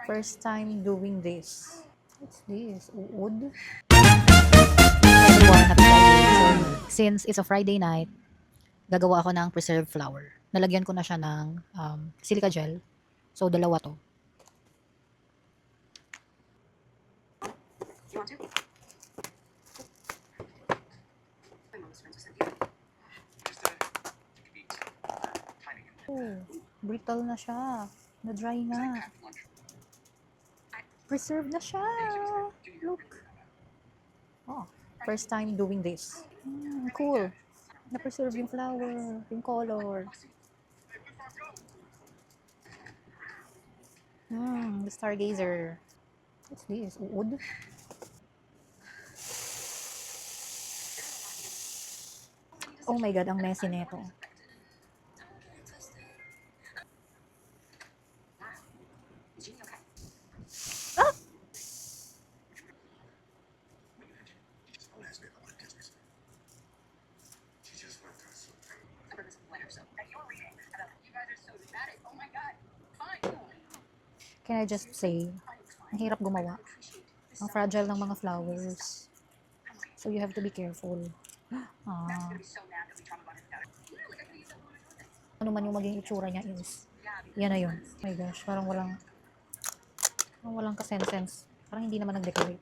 First time doing this. What's this? Uod? Everyone, happy Friday. So, since it's a Friday night, gagawa ako ng preserved flour. Nalagyan ko na siya ng silica gel. So, dalawa to. Oh, brittle na siya. Na-dry na. Preserved na siya. Look. Oh, first time doing this. Cool. Na-preserve yung flour, yung color. The Stargazer. What's this? Uod? Oh my God, ang messy nito. Ah! Can I just say, ang hirap gumawa. Ang fragile ng mga flowers. So you have to be careful. Ano man yung maging itsura niya is, yan na yun. Oh my gosh, parang walang kasense. Parang hindi naman nag-decorate.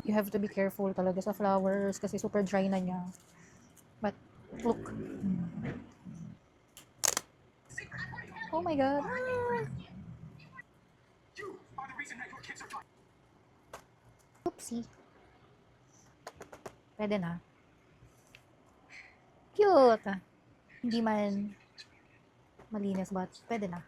You have to be careful talaga sa flowers kasi super dry na niya. But, look. Oh my God. Oopsie. Pwede na. Cute. Hindi man malinis but pwede na.